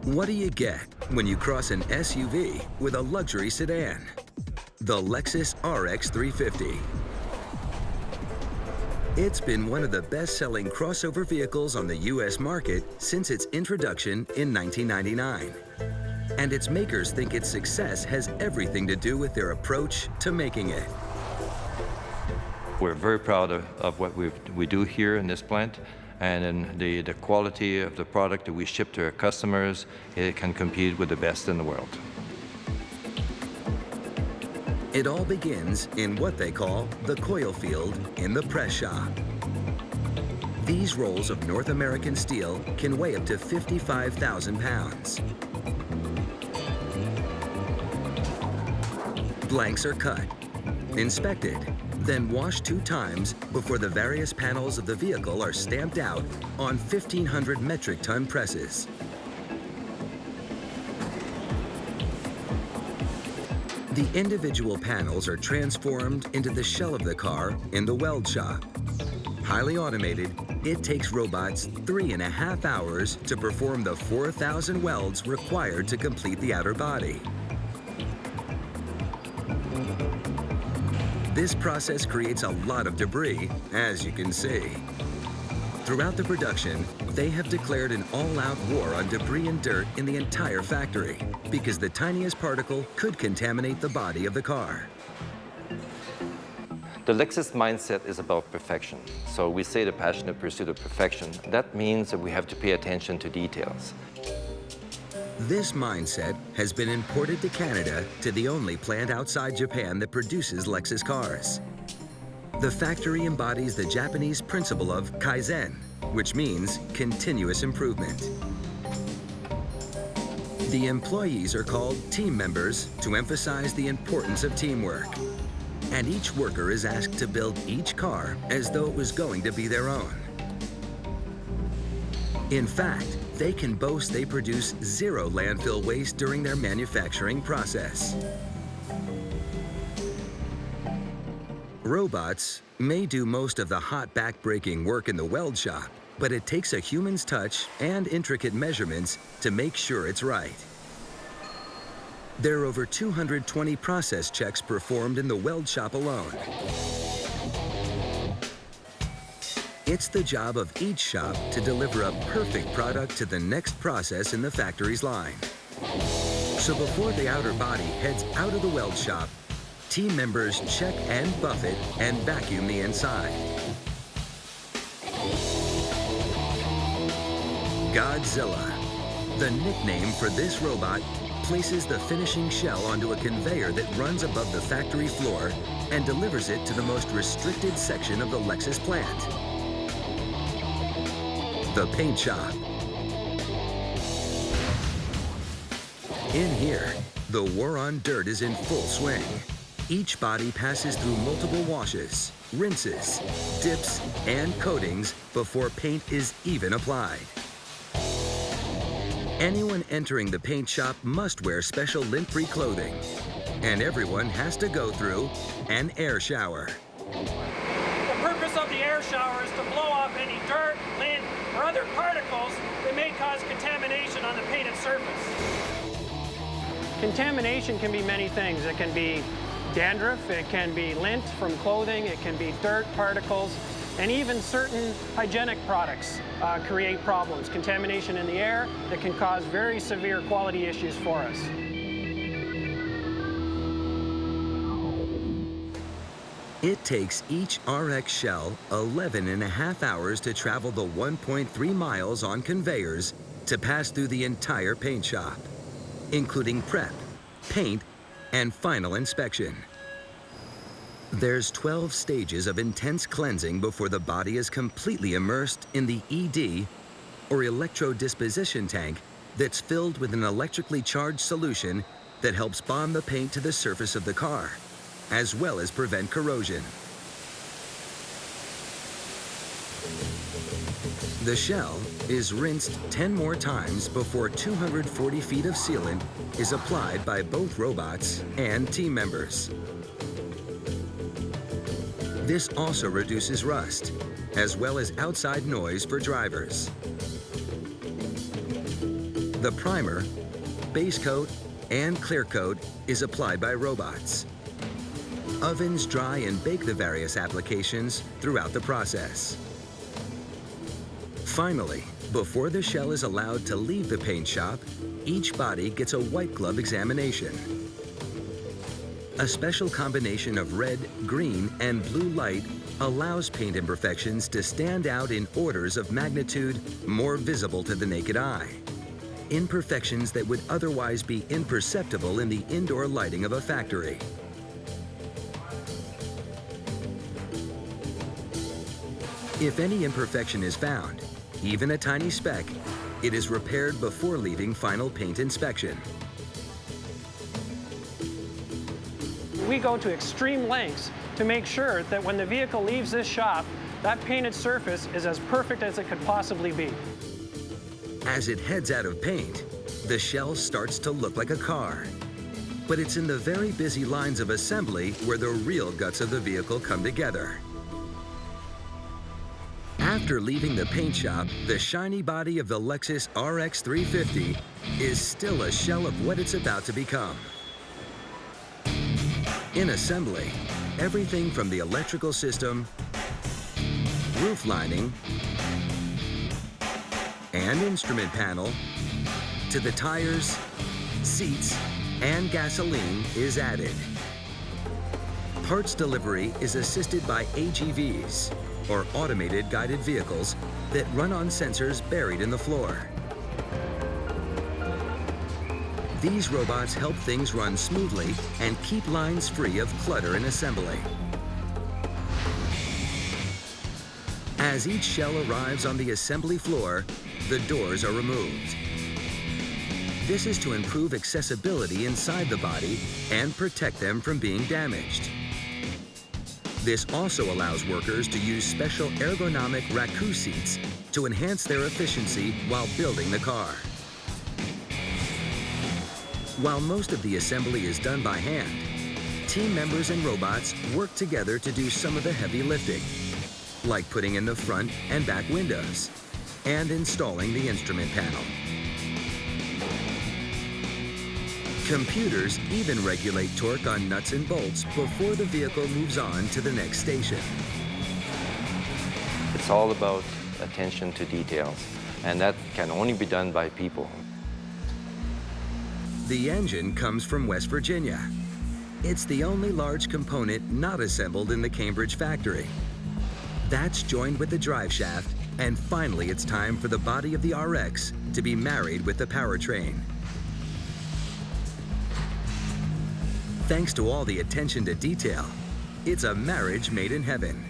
What do you get when you cross an SUV with a luxury sedan? The Lexus RX 350. It's been one of the best-selling crossover vehicles on the U.S. market since its introduction in 1999. And its makers think its success has everything to do with their approach to making it. We're very proud of what we do here in this plant, and in the quality of the product that we ship to our customers, it can compete with the best in the world. It all begins in what they call the coil field in the press shop. These rolls of North American steel can weigh up to 55,000 pounds. Blanks are cut, inspected, then washed 2 times before the various panels of the vehicle are stamped out on 1,500 metric ton presses. The individual panels are transformed into the shell of the car in the weld shop. Highly automated, it takes robots 3.5 hours to perform the 4,000 welds required to complete the outer body. This process creates a lot of debris, as you can see. Throughout the production, they have declared an all-out war on debris and dirt in the entire factory because the tiniest particle could contaminate the body of the car. The Lexus mindset is about perfection. So we say the passionate pursuit of perfection. That means that we have to pay attention to details. This mindset has been imported to Canada to the only plant outside Japan that produces Lexus cars. The factory embodies the Japanese principle of Kaizen, which means continuous improvement. The employees are called team members to emphasize the importance of teamwork. And each worker is asked to build each car as though it was going to be their own. In fact, they can boast they produce 0 landfill waste during their manufacturing process. Robots may do most of the hot back-breaking work in the weld shop, but it takes a human's touch and intricate measurements to make sure it's right. There are over 220 process checks performed in the weld shop alone. It's the job of each shop to deliver a perfect product to the next process in the factory's line. So before the outer body heads out of the weld shop, team members check and buff it and vacuum the inside. Godzilla, the nickname for this robot, places the finishing shell onto a conveyor that runs above the factory floor and delivers it to the most restricted section of the Lexus plant, the paint shop. In here, the war on dirt is in full swing. Each body passes through multiple washes, rinses, dips, and coatings before paint is even applied. Anyone entering the paint shop must wear special lint-free clothing, and everyone has to go through an air shower. The purpose of the air shower is to blow off any dirt, lint, or other particles that may cause contamination on the painted surface. Contamination can be many things. It can be dandruff, it can be lint from clothing, it can be dirt particles, and even certain hygienic products create problems. Contamination in the air that can cause very severe quality issues for us. It takes each RX shell 11.5 hours to travel the 1.3 miles on conveyors to pass through the entire paint shop, including prep, paint, and final inspection. There's 12 stages of intense cleansing before the body is completely immersed in the ED, or electrodisposition tank, that's filled with an electrically charged solution that helps bond the paint to the surface of the car, as well as prevent corrosion. The shell is rinsed 10 more times before 240 feet of sealant is applied by both robots and team members. This also reduces rust, as well as outside noise for drivers. The primer, base coat, and clear coat is applied by robots. Ovens dry and bake the various applications throughout the process. Finally, before the shell is allowed to leave the paint shop, each body gets a white glove examination. A special combination of red, green, and blue light allows paint imperfections to stand out in orders of magnitude more visible to the naked eye. Imperfections that would otherwise be imperceptible in the indoor lighting of a factory. If any imperfection is found, even a tiny speck, it is repaired before leaving final paint inspection. We go to extreme lengths to make sure that when the vehicle leaves this shop, that painted surface is as perfect as it could possibly be. As it heads out of paint, the shell starts to look like a car. But it's in the very busy lines of assembly where the real guts of the vehicle come together. After leaving the paint shop, the shiny body of the Lexus RX 350 is still a shell of what it's about to become. In assembly, everything from the electrical system, roof lining, and instrument panel, to the tires, seats, and gasoline is added. Parts delivery is assisted by AGVs, or automated guided vehicles that run on sensors buried in the floor. These robots help things run smoothly and keep lines free of clutter in assembly. As each shell arrives on the assembly floor, the doors are removed. This is to improve accessibility inside the body and protect them from being damaged. This also allows workers to use special ergonomic raku seats to enhance their efficiency while building the car. While most of the assembly is done by hand, team members and robots work together to do some of the heavy lifting, like putting in the front and back windows and installing the instrument panel. Computers even regulate torque on nuts and bolts before the vehicle moves on to the next station. It's all about attention to details, and that can only be done by people. The engine comes from West Virginia. It's the only large component not assembled in the Cambridge factory. That's joined with the drive shaft, and finally it's time for the body of the RX to be married with the powertrain. Thanks to all the attention to detail, it's a marriage made in heaven.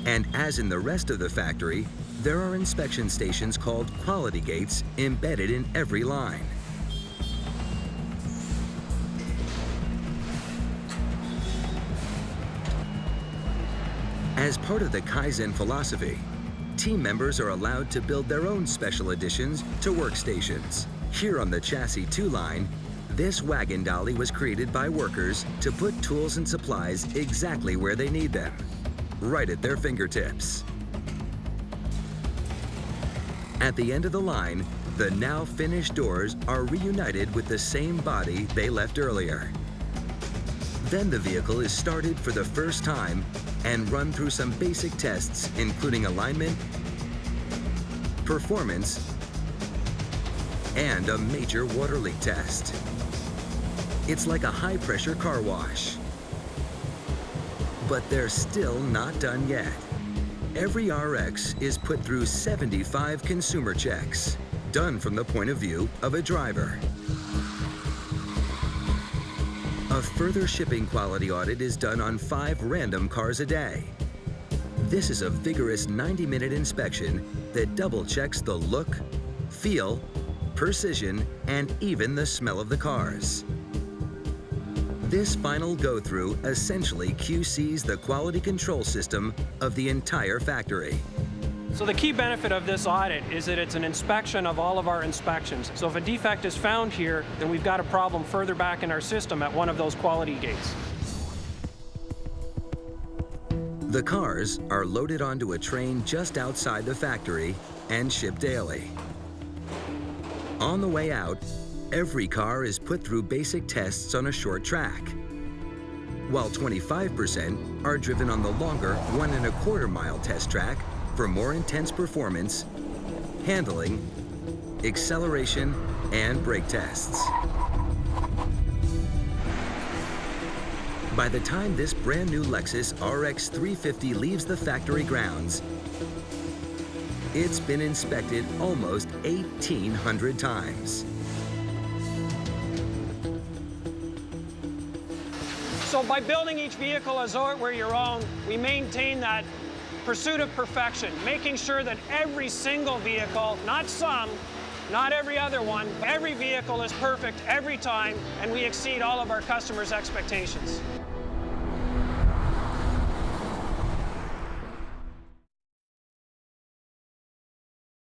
And as in the rest of the factory, there are inspection stations called quality gates embedded in every line. As part of the Kaizen philosophy, team members are allowed to build their own special additions to workstations. Here on the Chassis 2 line, this wagon dolly was created by workers to put tools and supplies exactly where they need them, right at their fingertips. At the end of the line, the now finished doors are reunited with the same body they left earlier. Then the vehicle is started for the first time and run through some basic tests, including alignment, performance, and a major water leak test. It's like a high-pressure car wash. But they're still not done yet. Every RX is put through 75 consumer checks, done from the point of view of a driver. A further shipping quality audit is done on 5 random cars a day. This is a vigorous 90-minute inspection that double-checks the look, feel, precision, and even the smell of the cars. This final go-through essentially QCs the quality control system of the entire factory. So the key benefit of this audit is that it's an inspection of all of our inspections. So if a defect is found here, then we've got a problem further back in our system at one of those quality gates. The cars are loaded onto a train just outside the factory and shipped daily. On the way out, every car is put through basic tests on a short track, while 25% are driven on the longer 1.25 mile test track for more intense performance, handling, acceleration, and brake tests. By the time this brand new Lexus RX 350 leaves the factory grounds, it's been inspected almost 1,800 times. So by building each vehicle as though it were your own, we maintain that pursuit of perfection, making sure that every single vehicle, not some, not every other one, every vehicle is perfect every time, and we exceed all of our customers' expectations.